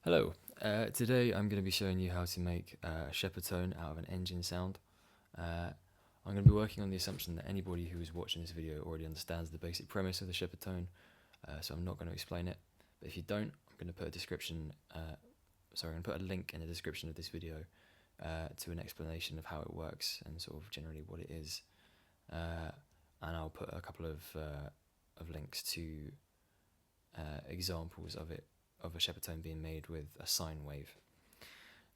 Hello, today I'm going to be showing you how to make a Shepard tone out of an engine sound. I'm going to be working on the assumption that anybody who is watching this video already understands the basic premise of the Shepard tone, so I'm not going to explain it. But if you don't, I'm going to put I'm going to put a link in the description of this video to an explanation of how it works and sort of generally what it is. And I'll put a couple of links to examples of a Shepard tone being made with a sine wave.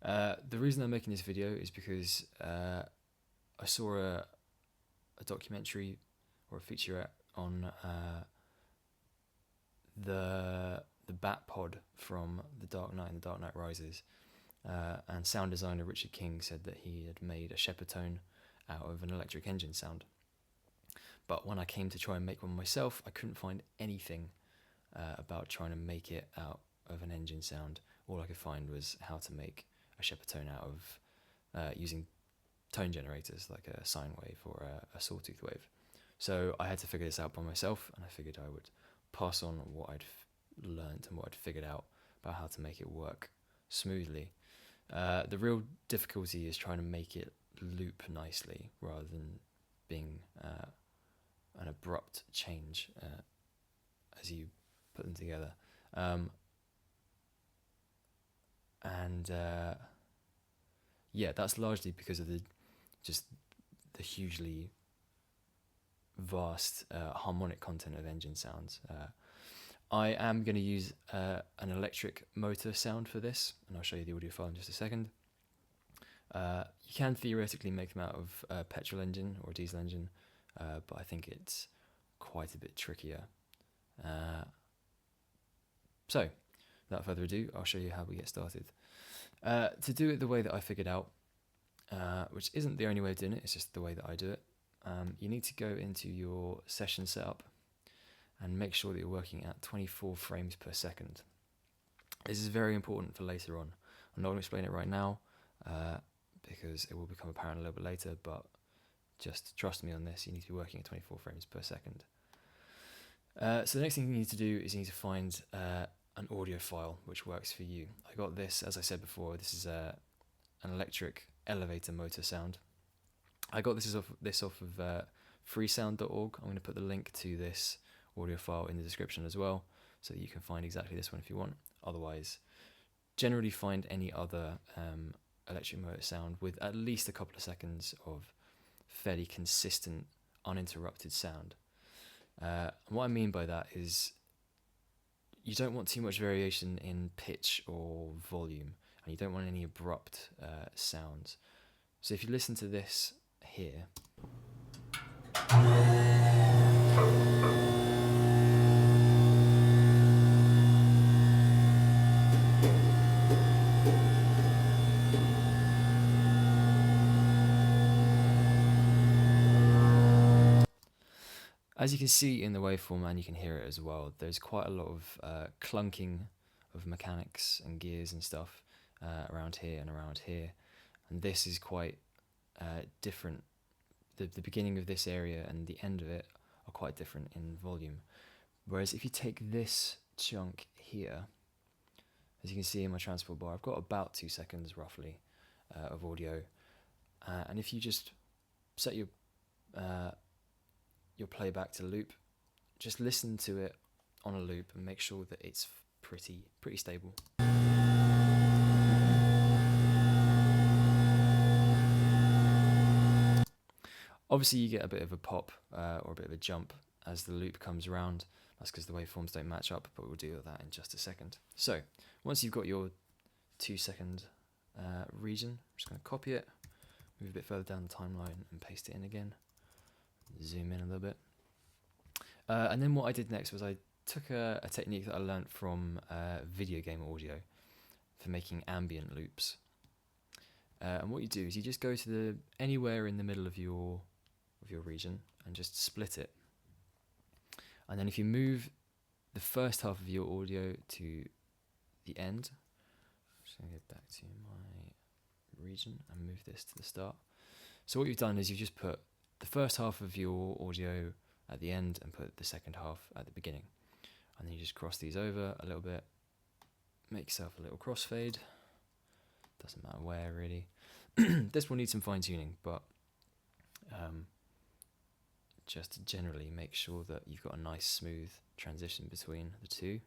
The reason I'm making this video is because I saw a documentary or a featurette on the Bat Pod from The Dark Knight and The Dark Knight Rises, and sound designer Richard King said that he had made a Shepard tone out of an electric engine sound. But when I came to try and make one myself, I couldn't find anything about trying to make it out of an engine sound. All I could find was how to make a Shepard tone out of using tone generators like a sine wave or a sawtooth wave. So I had to figure this out by myself, and I figured I would pass on what I'd learned and what I'd figured out about how to make it work smoothly. The real difficulty is trying to make it loop nicely rather than being an abrupt change as you put them together. That's largely because of the hugely vast harmonic content of engine sounds. I am going to use an electric motor sound for this, and I'll show you the audio file in just a second. You can theoretically make them out of a petrol engine or a diesel engine, but I think it's quite a bit trickier. So, without further ado, I'll show you how we get started. To do it the way that I figured out, which isn't the only way of doing it, it's just the way that I do it, you need to go into your session setup and make sure that you're working at 24 frames per second. This is very important for later on. I'm not going to explain it right now because it will become apparent a little bit later, but just trust me on this, you need to be working at 24 frames per second. So the next thing you need to do is you need to find an audio file which works for you. I got this, as I said before, this is an electric elevator motor sound. I got this off of freesound.org. I'm going to put the link to this audio file in the description as well, so that you can find exactly this one if you want. Otherwise, generally find any other electric motor sound with at least a couple of seconds of fairly consistent, uninterrupted sound. What I mean by that is you don't want too much variation in pitch or volume, and you don't want any abrupt sounds. So if you listen to this here, as you can see in the waveform, and you can hear it as well, there's quite a lot of clunking of mechanics and gears and stuff around here and around here, and this is quite different. The beginning of this area and the end of it are quite different in volume. Whereas if you take this chunk here, as you can see in my transport bar, I've got about 2 seconds roughly of audio, and if you just set your playback to loop, just listen to it on a loop and make sure that it's pretty stable. Obviously you get a bit of a pop or a bit of a jump as the loop comes around. That's because the waveforms don't match up, but we'll deal with that in just a second. So once you've got your 2 second region, I'm just going to copy it, move a bit further down the timeline and paste it in again. Zoom in a little bit. And then what I did next was I took a technique that I learnt from video game audio for making ambient loops. And what you do is you just go to anywhere in the middle of your region and just split it. And then if you move the first half of your audio to the end, I'm just going to get back to my region and move this to the start. So what you've done is you've just put the first half of your audio at the end and put the second half at the beginning. And then you just cross these over a little bit, make yourself a little crossfade. Doesn't matter where really. This will need some fine tuning, but just generally make sure that you've got a nice smooth transition between the two.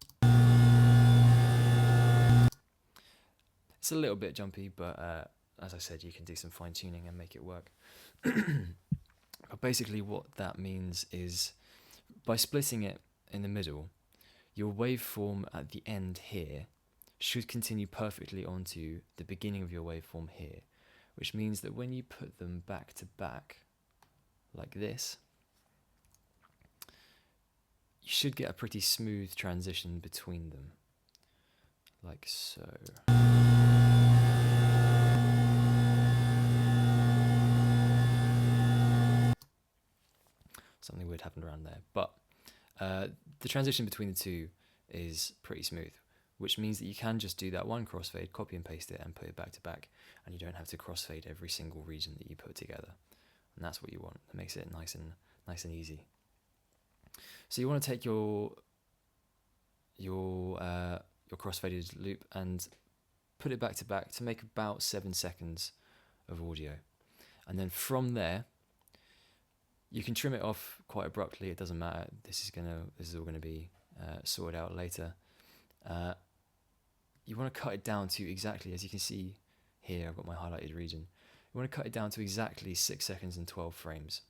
It's a little bit jumpy, but as I said, you can do some fine tuning and make it work. But basically what that means is by splitting it in the middle, your waveform at the end here should continue perfectly onto the beginning of your waveform here, which means that when you put them back to back like this, you should get a pretty smooth transition between them, like so. Something weird happened around there, but the transition between the two is pretty smooth, which means that you can just do that one crossfade, copy and paste it, and put it back to back, and you don't have to crossfade every single region that you put together. And that's what you want. That makes it nice and easy. So you want to take your crossfaded loop and put it back to back to make about 7 seconds of audio, and then from there you can trim it off quite abruptly. It doesn't matter. This is all gonna be sorted out later. You want to cut it down to exactly, as you can see here, I've got my highlighted region. You want to cut it down to exactly 6 seconds and 12 frames,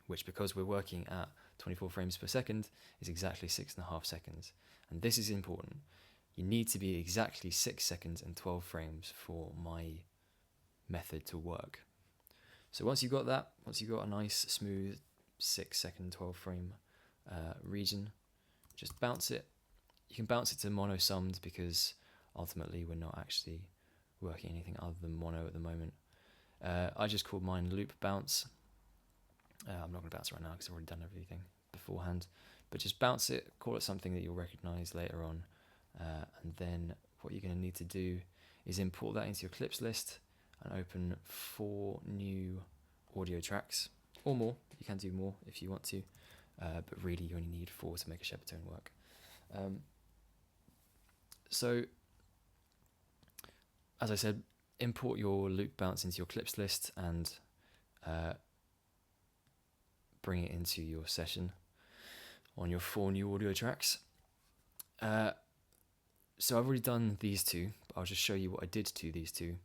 which, because we're working at 24 frames per second, is exactly 6.5 seconds. And this is important. You need to be exactly 6 seconds and 12 frames for my method to work. So once you've got that, once you've got a nice smooth 6 second 12 frame region, just bounce it. You can bounce it to mono summed because ultimately we're not actually working anything other than mono at the moment. I just called mine loop bounce. I'm not going to bounce it right now because I've already done everything beforehand, but just bounce it, call it something that you'll recognize later on, and then what you're going to need to do is import that into your clips list and open 4 new audio tracks, or more. You can do more if you want to, but really you only need 4 to make a Shepard tone work. So, as I said, import your loop bounce into your clips list and bring it into your session on your 4 new audio tracks. So I've already done these 2, but I'll just show you what I did to these 2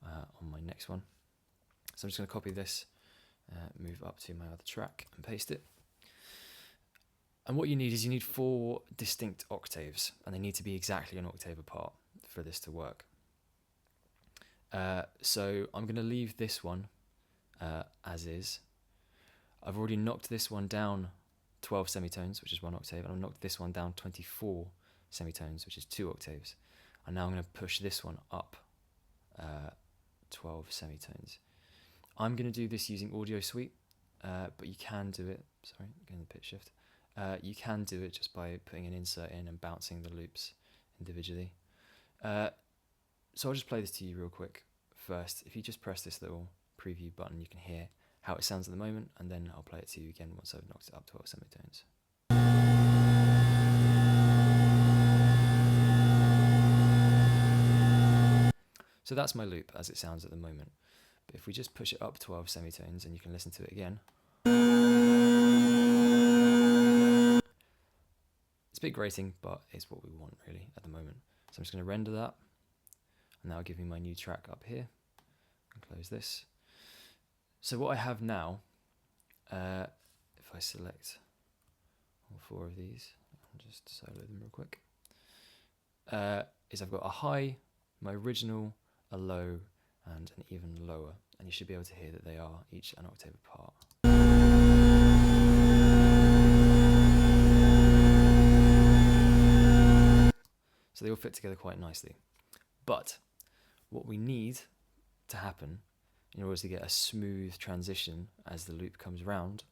on my next one. So I'm just going to copy this, move up to my other track and paste it. And what you need is you need 4 distinct octaves, and they need to be exactly an octave apart for this to work. So I'm going to leave this one as is. I've already knocked this one down 12 semitones, which is 1 octave, and I've knocked this one down 24 semitones, which is 2 octaves. And now I'm going to push this one up 12 semitones. I'm going to do this using Audio Suite, but you can do it, sorry, getting the pitch shift. You can do it just by putting an insert in and bouncing the loops individually. So I'll just play this to you real quick first. If you just press this little preview button, you can hear how it sounds at the moment, and then I'll play it to you again once I've knocked it up 12 semitones. So that's my loop as it sounds at the moment. But if we just push it up 12 semitones, and you can listen to it again. It's a bit grating, but it's what we want really at the moment. So I'm just going to render that, and that'll give me my new track up here. And close this. So what I have now, if I select all 4 of these, I'll just solo them real quick, is I've got a high, my original, a low, and an even lower, and you should be able to hear that they are each an octave apart. So they all fit together quite nicely. But what we need to happen in order to get a smooth transition as the loop comes round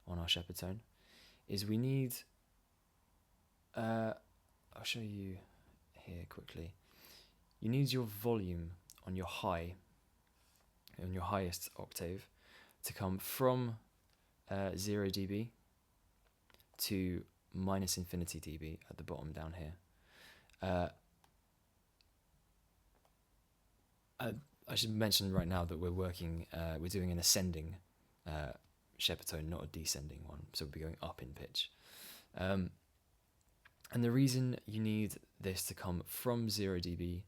on our Shepard tone is we need, I'll show you here quickly, you need your volume on your high, on your highest octave, to come from 0 dB to minus infinity dB at the bottom down here. I should mention right now that we're doing an ascending Shepard tone, not a descending one, so we'll be going up in pitch. And the reason you need this to come from 0 dB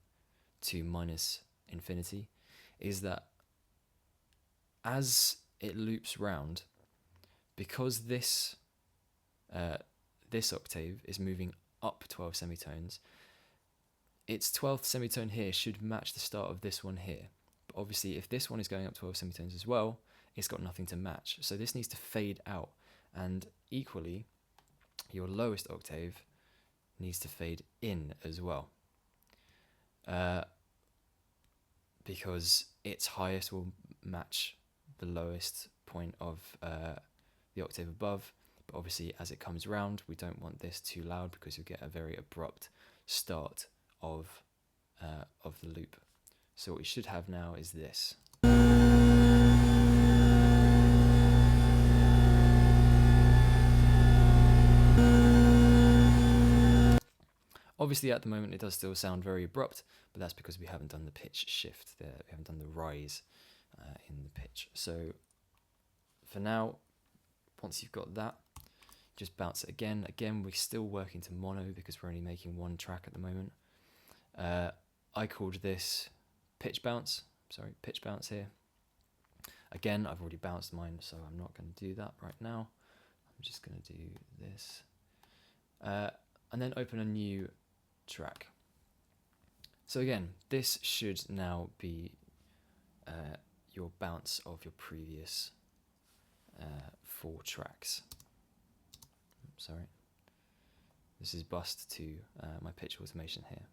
to minus infinity is that as it loops round, because this octave is moving up 12 semitones, its 12th semitone here should match the start of this one here. But obviously, if this one is going up 12 semitones as well, it's got nothing to match. So this needs to fade out. And equally, your lowest octave needs to fade in as well. Because its highest will match the lowest point of the octave above. But obviously, as it comes round, we don't want this too loud because you'll get a very abrupt start of the loop. So what we should have now is this. Obviously at the moment it does still sound very abrupt, but that's because we haven't done the pitch shift there, we haven't done the rise in the pitch. So for now, once you've got that, just bounce it again. Again, we're still working to mono because we're only making one track at the moment. I called this pitch bounce here. Again, I've already bounced mine, so I'm not going to do that right now. I'm just going to do this. And then open a new track. So again, this should now be your bounce of your previous 4 tracks. Sorry. This is bust to my pitch automation here.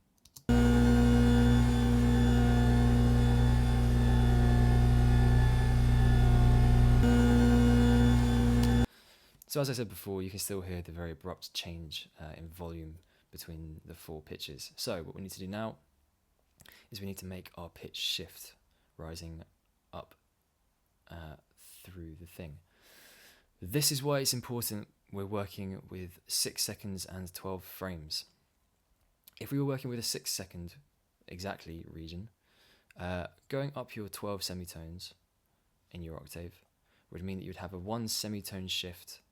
So as I said before, you can still hear the very abrupt change in volume between the 4 pitches. So what we need to do now is we need to make our pitch shift, rising up through the thing. This is why it's important we're working with 6 seconds and 12 frames. If we were working with a 6 second exactly region, going up your 12 semitones in your octave would mean that you'd have a 1 semitone shift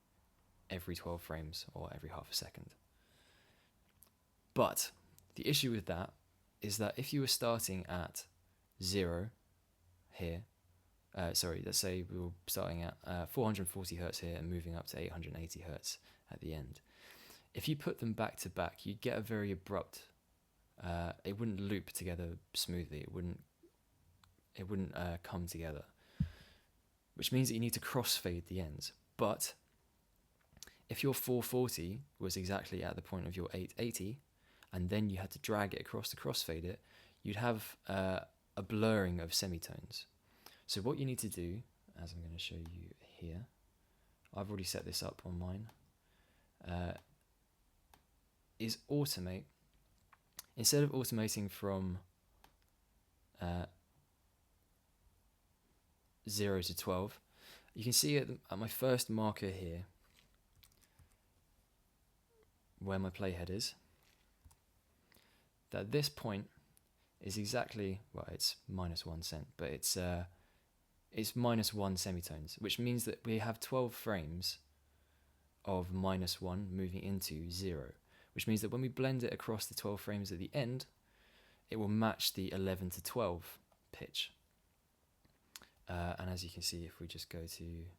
every 12 frames or every half a second. But the issue with that is that if you were starting at 0 here, let's say we were starting at 440 hertz here and moving up to 880 hertz at the end. If you put them back to back, you'd get a very abrupt, it wouldn't loop together smoothly, it wouldn't come together, which means that you need to crossfade the ends. But if your 440 was exactly at the point of your 880, and then you had to drag it across to crossfade it, you'd have a blurring of semitones. So what you need to do, as I'm going to show you here, I've already set this up on mine, is automate. Instead of automating from 0 to 12, you can see at my first marker here, where my playhead is, that this point is exactly, well, it's -1 cent, but it's -1 semitones, which means that we have 12 frames of -1 moving into 0, which means that when we blend it across the 12 frames at the end, it will match the 11 to 12 pitch. And as you can see, if we just go to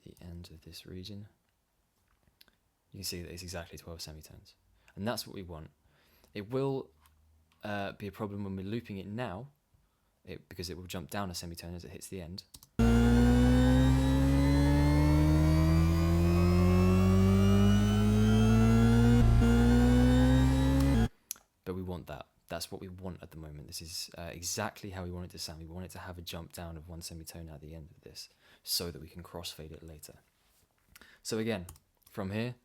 the end of this region, you can see that it's exactly 12 semitones. And that's what we want. It will be a problem when we're looping it now, because it will jump down a semitone as it hits the end. But we want that. That's what we want at the moment. This is exactly how we want it to sound. We want it to have a jump down of 1 semitone at the end of this, so that we can crossfade it later. So again, from here,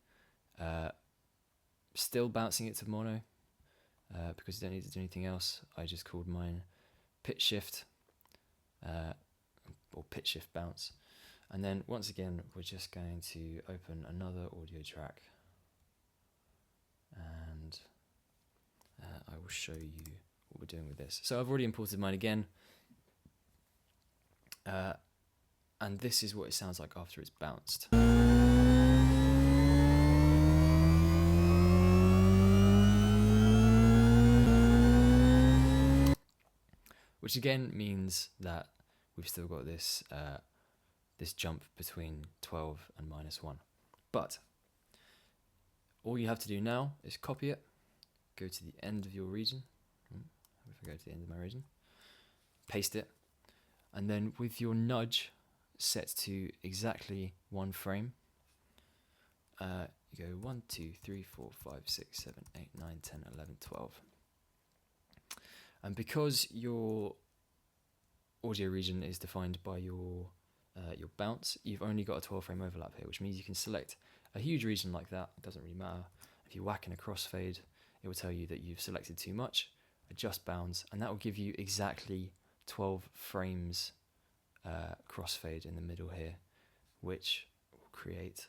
still bouncing it to mono, because you don't need to do anything else. I just called mine pitch shift, or pitch shift bounce. And then once again, we're just going to open another audio track, and I will show you we're doing with this. So I've already imported mine again. And this is what it sounds like after it's bounced. Which again means that we've still got this this jump between 12 and -1. But all you have to do now is copy it, go to the end of your region. If I go to the end of my region, paste it, and then with your nudge set to exactly 1 frame, you go 1, 2, 3, 4, 5, 6, 7, 8, 9, 10, 11, 12. And because your audio region is defined by your bounce, you've only got a 12 frame overlap here, which means you can select a huge region like that. It doesn't really matter. If you whack in a crossfade, it will tell you that you've selected too much, adjust bounds, and that will give you exactly 12 frames crossfade in the middle here, which will create,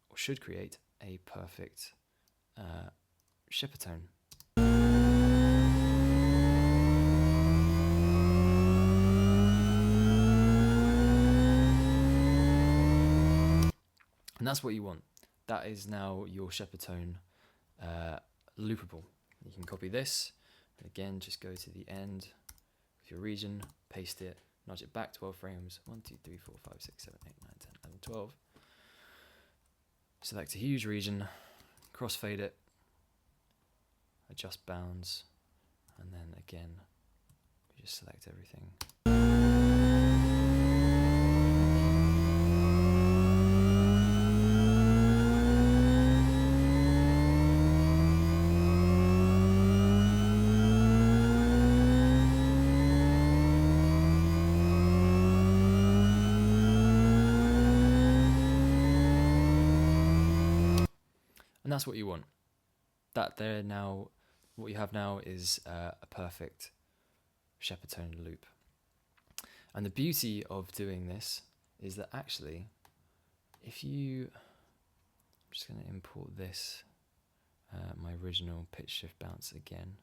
or should create, a perfect Shepard tone. And that's what you want. That is now your Shepard tone loopable. You can copy this, and again, just go to the end of your region, paste it, nudge it back 12 frames, 1, 2, 3, 4, 5, 6, 7, 8, 9, 10, 11, 12. Select a huge region, crossfade it, adjust bounds, and then again, we just select everything. And that's what you want. That there now, what you have now is a perfect Shepard tone loop. And the beauty of doing this is that actually, if you, I'm just going to import this, my original pitch shift bounce again.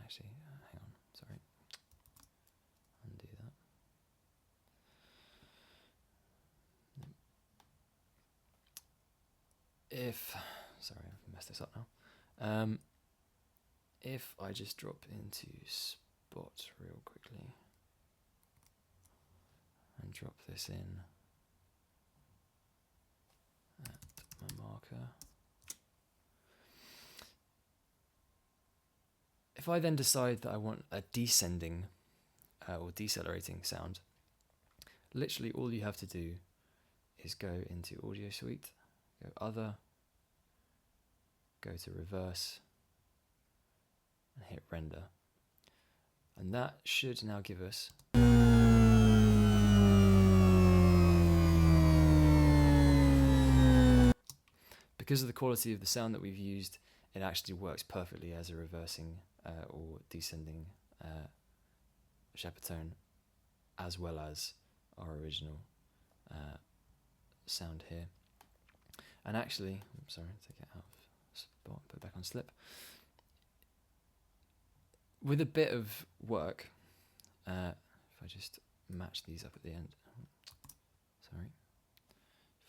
Actually, hang on, sorry. Undo that. Sorry, I've messed this up now. If I just drop into Spot real quickly and drop this in at my marker. If I then decide that I want a descending or decelerating sound, literally all you have to do is go into Audio Suite, go Other, go to Reverse, and hit Render. And that should now give us because of the quality of the sound that we've used, it actually works perfectly as a reversing or descending Shepard tone, as well as our original sound here. And actually, sorry, take it out of Spot, put it back on Slip. With a bit of work, if I just match these up at the end, sorry,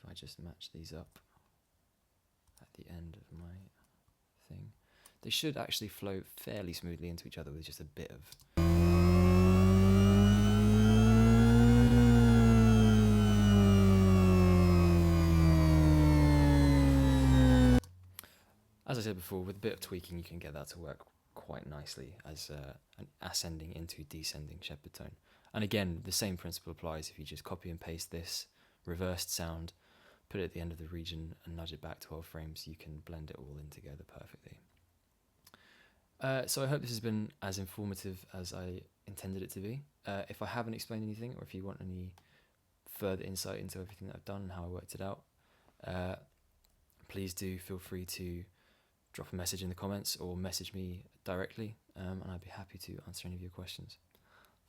if I just match these up at the end of my thing, they should actually flow fairly smoothly into each other with just a bit of. As I said before, with a bit of tweaking, you can get that to work quite nicely as an ascending into descending Shepard tone. And again, the same principle applies if you just copy and paste this reversed sound, put it at the end of the region and nudge it back 12 frames, you can blend it all in together perfectly. So I hope this has been as informative as I intended it to be. If I haven't explained anything, or if you want any further insight into everything that I've done and how I worked it out, please do feel free to drop a message in the comments or message me directly, and I'd be happy to answer any of your questions.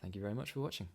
Thank you very much for watching.